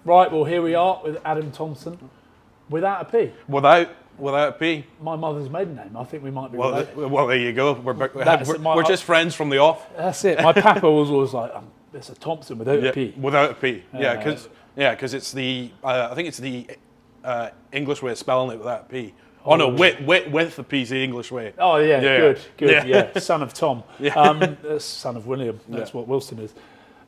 Right, well, here we are with Adam Thompson, without a P. Without a P. My mother's maiden name. I think we might be Well, related. well, there you go. We're just friends from the off. That's it. My papa was always like, it's a Thompson without a P. Without a P. Yeah, because it's the I think it's the English way of spelling it without a P. Oh no, with the P's the English way. Oh yeah, good. Yeah, son of Tom. Yeah. Son of William. That's what Wilson is.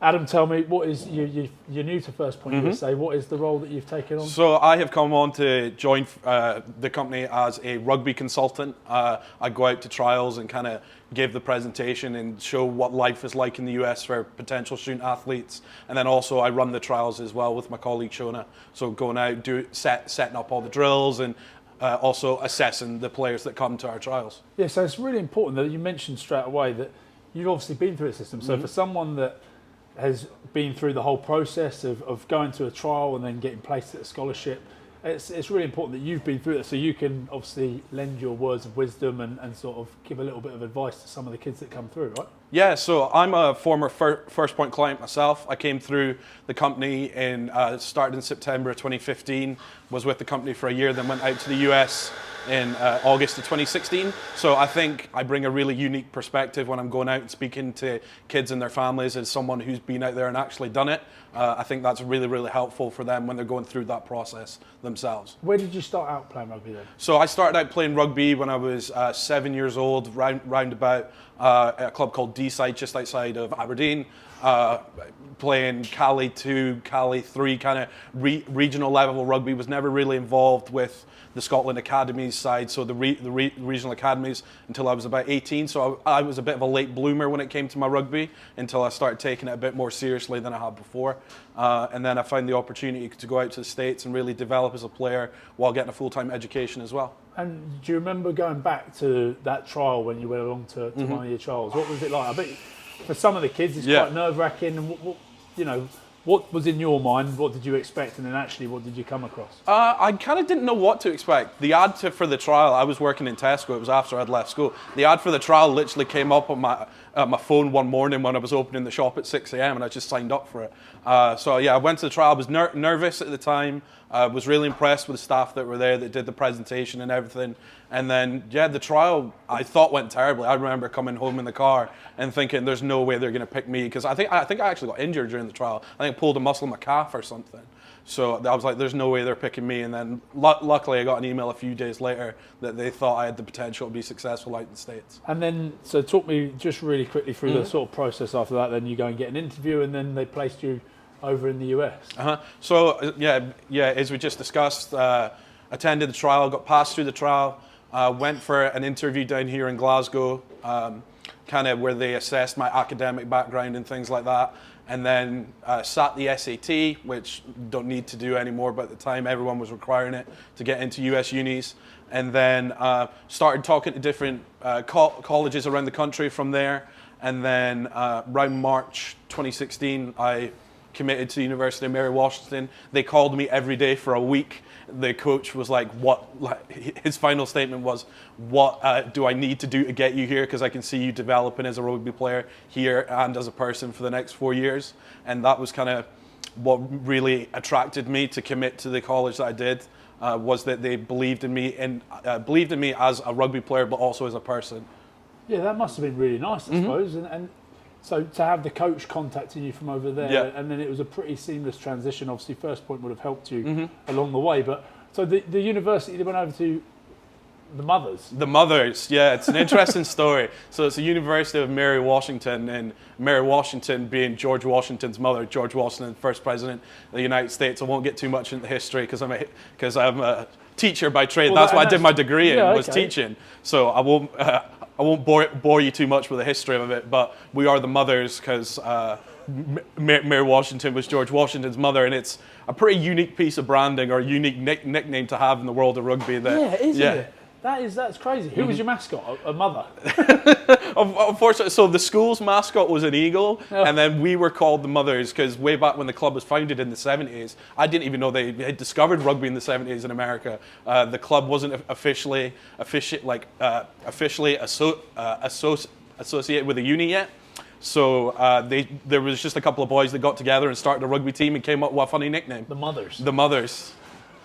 Adam, tell me, what is you're new to First Point USA. What is the role that you've taken on? So I have come on to join the company as a rugby consultant. I go out to trials and kind of give the presentation and show what life is like in the US for potential student athletes. And then also I run the trials as well with my colleague Shona. So going out, setting up all the drills and also assessing the players that come to our trials. Yeah, so it's really important that you mentioned straight away that you've obviously been through a system. So for someone that has been through the whole process of going to a trial and then getting placed at a scholarship, it's really important that you've been through it so you can obviously lend your words of wisdom and sort of give a little bit of advice to some of the kids that come through, right? Yeah, so I'm a former First Point client myself. I came through the company started in September 2015, was with the company for a year, then went out to the US in August of 2016. So I think I bring a really unique perspective when I'm going out and speaking to kids and their families as someone who's been out there and actually done it. I think that's really, really helpful for them when they're going through that process themselves. Where did you start out playing rugby then? So I started out playing rugby when I was 7 years old, round about at a club called D-Side, just outside of Aberdeen. Playing Cali 2, Cali 3 kind of regional level rugby. Was never really involved with the Scotland Academies side, so the regional academies until I was about 18. So I was a bit of a late bloomer when it came to my rugby until I started taking it a bit more seriously than I had before. And then I found the opportunity to go out to the States and really develop as a player while getting a full-time education as well. And do you remember going back to that trial when you went along to one of your trials? What was it like? I bet for some of the kids it's quite nerve-wracking. And what was in your mind? What did you expect? And then actually, what did you come across? I kind of didn't know what to expect. The ad for the trial, I was working in Tesco. It was after I'd left school. The ad for the trial literally came up on my phone one morning when I was opening the shop at 6 a.m. and I just signed up for it. So yeah, I went to the trial. I was nervous at the time. I was really impressed with the staff that were there that did the presentation and everything. And then, yeah, the trial I thought went terribly. I remember coming home in the car and thinking, there's no way they're going to pick me, because I think I actually got injured during the trial. I think I pulled a muscle in my calf or something. So I was like, there's no way they're picking me. And then luckily I got an email a few days later that they thought I had the potential to be successful out in the States. And then, so talk me just really quickly through the sort of process after that. Then you go and get an interview and then they placed you over in the US. So yeah, as we just discussed, attended the trial, got passed through the trial, went for an interview down here in Glasgow, kind of where they assessed my academic background and things like that. And then sat the SAT, which don't need to do anymore, but at the time everyone was requiring it to get into US unis. And then started talking to different colleges around the country from there. And then around March 2016, I committed to the University of Mary Washington. They called me every day for a week. The coach was like, his final statement was, what do I need to do to get you here? Because I can see you developing as a rugby player here and as a person for the next 4 years. And that was kind of what really attracted me to commit to the college that I did, was that they believed in me as a rugby player, but also as a person. Yeah, that must have been really nice, I suppose. And so to have the coach contacting you from over there, and then it was a pretty seamless transition. Obviously, First Point would have helped you along the way. But so the university, they went over to the Mothers. The Mothers, yeah, it's an interesting story. So it's the University of Mary Washington, and Mary Washington being George Washington's mother, George Washington, first president of the United States. I won't get too much into history because I'm a teacher by trade. Well, that's what I did my degree in, was teaching. So I won't bore you too much with the history of it, but we are the Mothers because Mary Washington was George Washington's mother, and it's a pretty unique piece of branding or a unique nickname to have in the world of rugby. Isn't it? That's crazy. Who was your mascot? A mother? Unfortunately, so the school's mascot was an eagle, and then we were called the Mothers because way back when the club was founded in the 70s, I didn't even know they had discovered rugby in the 70s in America. The club wasn't officially associated with a uni yet. So there was just a couple of boys that got together and started a rugby team and came up with a funny nickname. The Mothers. The Mothers.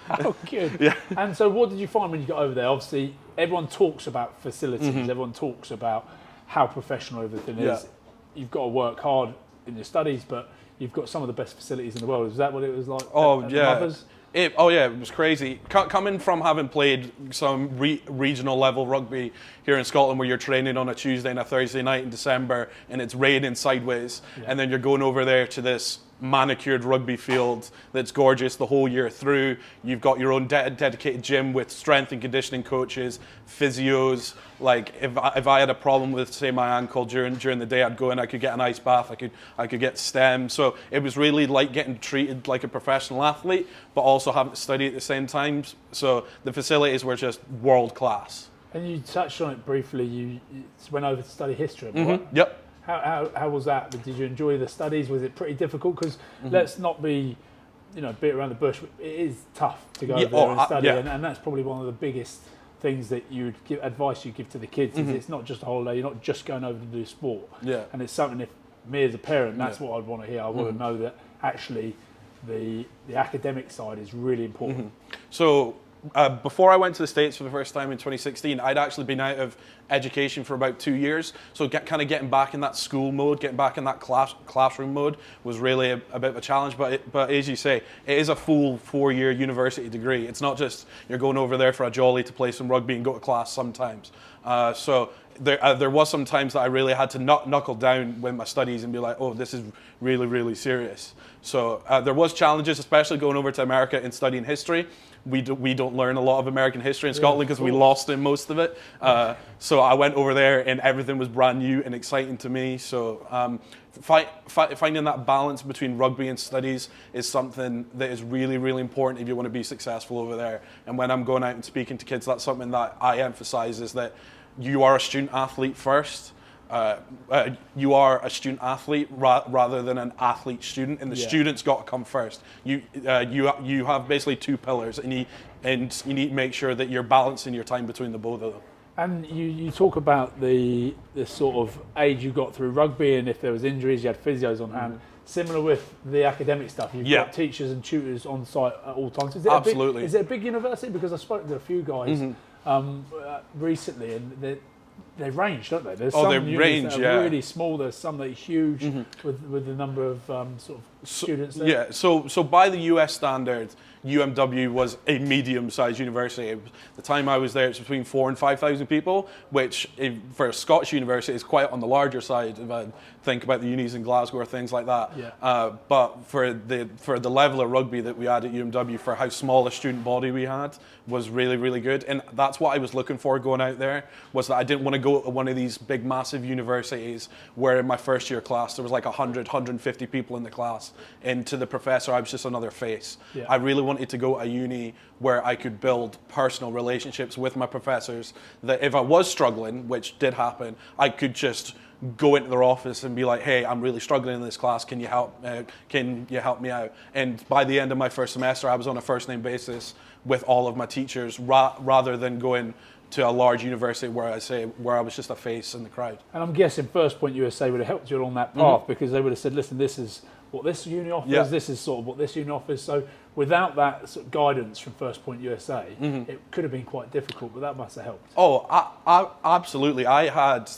Oh, good. Yeah. And so what did you find when you got over there? Obviously, everyone talks about facilities. Everyone talks about how professional everything is. Yeah. You've got to work hard in your studies, but you've got some of the best facilities in the world. Is that what it was like? At the Mothers? It was crazy. Coming from having played some regional level rugby here in Scotland, where you're training on a Tuesday and a Thursday night in December, and it's raining sideways, and then you're going over there to this manicured rugby field that's gorgeous the whole year through. You've got your own dedicated gym with strength and conditioning coaches, physios. Like if I had a problem with, say, my ankle during the day, I'd go in, I could get an ice bath, I could get stem. So it was really like getting treated like a professional athlete, but also having to study at the same time. So the facilities were just world class. And you touched on it briefly. You went over to study history. Yep. How was that? Did you enjoy the studies? Was it pretty difficult? Because let's not be, beat around the bush. It is tough to go over there and study, and that's probably one of the biggest things that you'd give advice you give to the kids. Is it's not just a holiday. You're not just going over to do sport. Yeah. And it's something. If me as a parent, that's what I'd want to hear. I want to know that actually the academic side is really important. So. Before I went to the States for the first time in 2016, I'd actually been out of education for about 2 years. So kind of getting back in that school mode, getting back in that classroom mode was really a bit of a challenge. But as you say, it is a full 4-year university degree. It's not just you're going over there for a jolly to play some rugby and go to class sometimes. So there was some times that I really had to knuckle down with my studies and be like, oh, this is really, really serious. So there was challenges, especially going over to America and studying history. We don't learn a lot of American history in Scotland because we lost in most of it. So I went over there and everything was brand new and exciting to me. So finding that balance between rugby and studies is something that is really, really important if you want to be successful over there. And when I'm going out and speaking to kids, that's something that I emphasize, is that you are a student athlete first. You are a student athlete rather than an athlete student, and the student's got to come first. You have basically two pillars, and you need to make sure that you're balancing your time between the both of them. And you talk about the sort of age you got through rugby, and if there was injuries, you had physios on hand. Similar with the academic stuff, you've got teachers and tutors on site at all times. Absolutely. Is it a big university? Because I spoke to a few guys recently, and they range, don't they? There's some unis that are really small. There's some that are huge with the number of sort of students there. Yeah. So by the US standard, UMW was a medium-sized university. The time I was there, it's between 4,000 and 5,000 people, which for a Scottish university is quite on the larger side if I think about the unis in Glasgow or things like that. Yeah. But for the level of rugby that we had at UMW, for how small a student body we had, was really, really good. And that's what I was looking for going out there, was that I didn't want to go to one of these big, massive universities where in my first year class there was like 100, 150 people in the class. And to the professor, I was just another face. Yeah. I really wanted to go to a uni where I could build personal relationships with my professors, that if I was struggling, which did happen, I could just go into their office and be like, hey, I'm really struggling in this class, can you help me out? And by the end of my first semester, I was on a first name basis with all of my teachers, rather than going to a large university where I was just a face in the crowd. And I'm guessing First Point USA would have helped you along that path, because they would have said, listen, this is what this uni offers, this is sort of what this uni offers. So without that sort of guidance from First Point USA, it could have been quite difficult, but that must have helped. Oh, absolutely. I had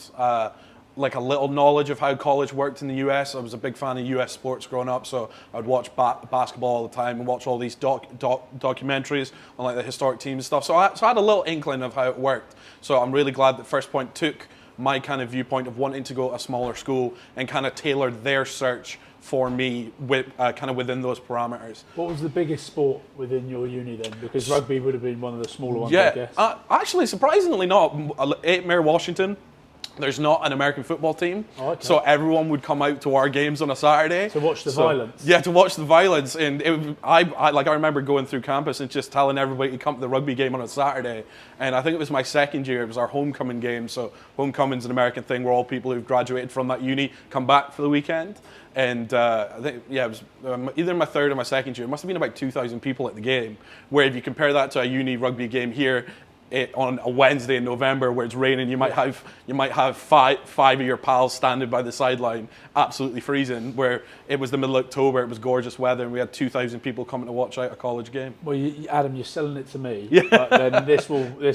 like a little knowledge of how college worked in the US. I was a big fan of US sports growing up, so I'd watch basketball all the time and watch all these documentaries on like the historic teams and stuff. So I had a little inkling of how it worked. So I'm really glad that First Point took my kind of viewpoint of wanting to go to a smaller school and kind of tailored their search for me with kind of within those parameters. What was the biggest sport within your uni then? Because rugby would have been one of the smaller ones, I guess. Actually, surprisingly not. Mare Washington, there's not an American football team, so everyone would come out to our games on a Saturday to watch the violence. Yeah, to watch the violence, and I remember going through campus and just telling everybody to come to the rugby game on a Saturday. And I think it was my second year; it was our homecoming game. So homecoming's an American thing where all people who've graduated from that uni come back for the weekend. And I think it was either my third or my second year. It must have been about 2,000 people at the game. Where if you compare that to a uni rugby game here, it on a Wednesday in November where it's raining. You might have five of your pals standing by the sideline, absolutely freezing. Where it was the middle of October, it was gorgeous weather, and we had 2,000 people coming to watch out a college game. Well, Adam, you're selling it to me, but then this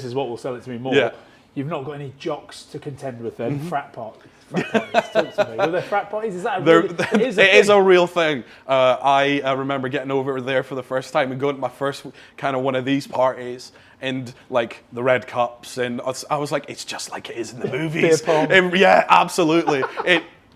is what will sell it to me more. Yeah. You've not got any jocks to contend with then, frat parties. Talk to me. Were there frat parties? Is that it is a real thing. I remember getting over there for the first time and going to my first kind of one of these parties, and like the red cups, and I was like, it's just like it is in the movies. Beer pong. Yeah, absolutely.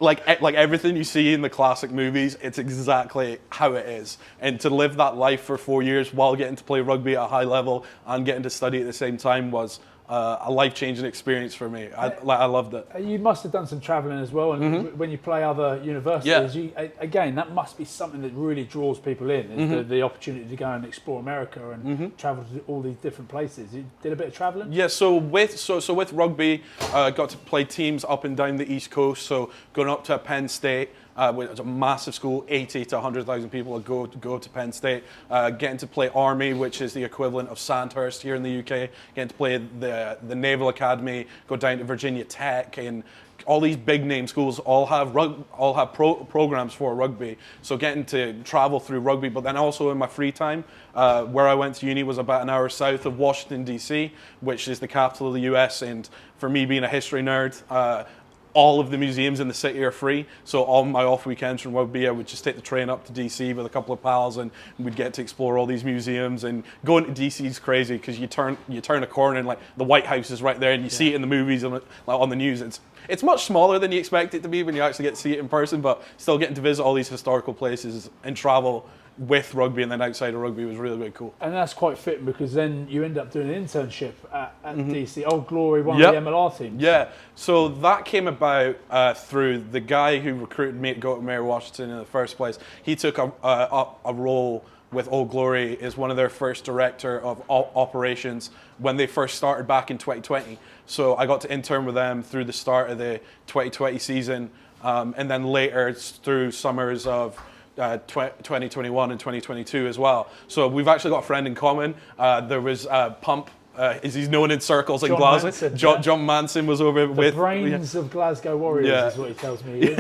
Like everything you see in the classic movies, it's exactly how it is. And to live that life for 4 years while getting to play rugby at a high level and getting to study at the same time was a life-changing experience for me. I loved it. You must have done some travelling as well, and when you play other universities, again, that must be something that really draws people in, is the opportunity to go and explore America and travel to all these different places. You did a bit of travelling? Yeah, so with rugby, got to play teams up and down the East Coast, so going up to Penn State, which is a massive school, 80 to 100,000 people go to Penn State. Getting to play Army, which is the equivalent of Sandhurst here in the UK. Getting to play the Naval Academy, go down to Virginia Tech, and all these big name schools all have programs for rugby. So getting to travel through rugby, but then also in my free time, where I went to uni was about an hour south of Washington DC, which is the capital of the US. And for me, being a history nerd, all of the museums in the city are free, so all my off weekends from rugby, I would just take the train up to DC with a couple of pals, and we'd get to explore all these museums. And going to DC is crazy because you turn a corner and like the White House is right there, and you see it in the movies and like on the news. It's much smaller than you expect it to be when you actually get to see it in person, but still getting to visit all these historical places and travel with rugby and then outside of rugby was really, really cool. And that's quite fitting because then you end up doing an internship at DC, Old Glory, one of the MLR teams. Yeah, so that came about through the guy who recruited me to go to Mary Washington in the first place. He took a role with Old Glory as one of their first director of operations when they first started back in 2020. So I got to intern with them through the start of the 2020 season, and then later through summers of 2021 and 2022 as well. So we've actually got a friend in common. There was Pump, as he's known in circles in Glasgow. John Manson was over with the brains of Glasgow Warriors, is what he tells me.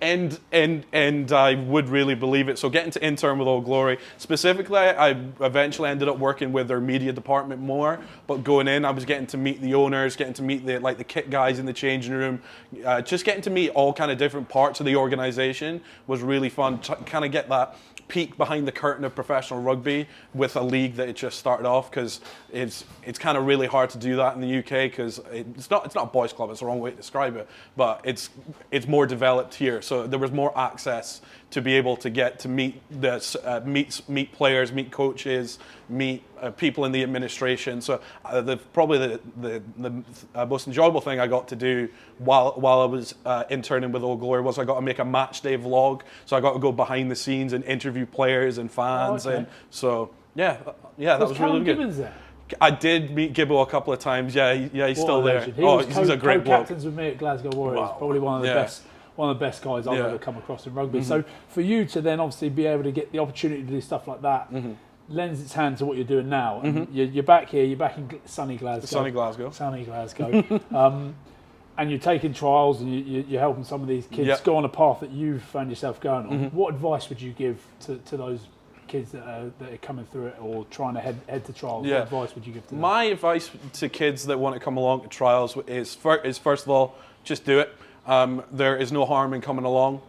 And I would really believe it. So getting to intern with Old Glory, specifically, I eventually ended up working with their media department more. But going in, I was getting to meet the owners, getting to meet the kit guys in the changing room, just getting to meet all kind of different parts of the organisation was really fun. Kind of get that peek behind the curtain of professional rugby with a league that it just started off, because it's kind of really hard to do that in the UK because it's not a boys club, it's the wrong way to describe it, but it's more developed here, so there was more access to be able to get to meet meet players, meet coaches, meet people in the administration. So probably the most enjoyable thing I got to do while I was interning with Old Glory was I got to make a match day vlog. So I got to go behind the scenes and interview players and fans, and so that was really good. There? I did meet Gibbo a couple of times. Yeah, he's still there. He's a great bloke. Captains with me at Glasgow Warriors. Wow. Probably one of the best guys I've ever come across in rugby. So for you to then obviously be able to get the opportunity to do stuff like that lends its hand to what you're doing now. And you're back here. You're back in sunny Glasgow. And you're taking trials and you're helping some of these kids go on a path that you've found yourself going on. What advice would you give to those kids that are coming through it or trying to head to trials? What advice would you give to them? My advice to kids that want to come along to trials is first of all, just do it. There is no harm in coming along.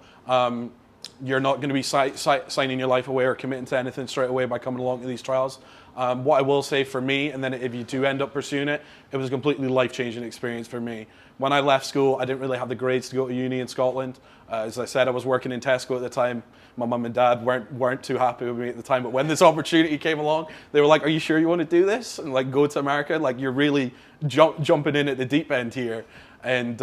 You're not going to be signing your life away or committing to anything straight away by coming along to these trials. What I will say for me, and then if you do end up pursuing it, it was a completely life-changing experience for me. When I left school, I didn't really have the grades to go to uni in Scotland. As I said, I was working in Tesco at the time. My mum and dad weren't too happy with me at the time, but when this opportunity came along, they were like, "Are you sure you want to do this and like go to America? Like you're really jumping in at the deep end here." And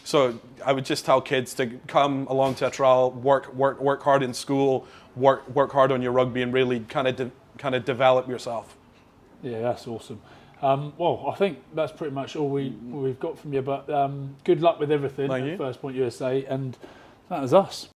so I would just tell kids to come along to a trial, work hard in school, work hard on your rugby, and really kind of develop yourself. Yeah, that's awesome. Well, I think that's pretty much all we've got from you. But good luck with everything. Thank you. First Point USA, and that was us.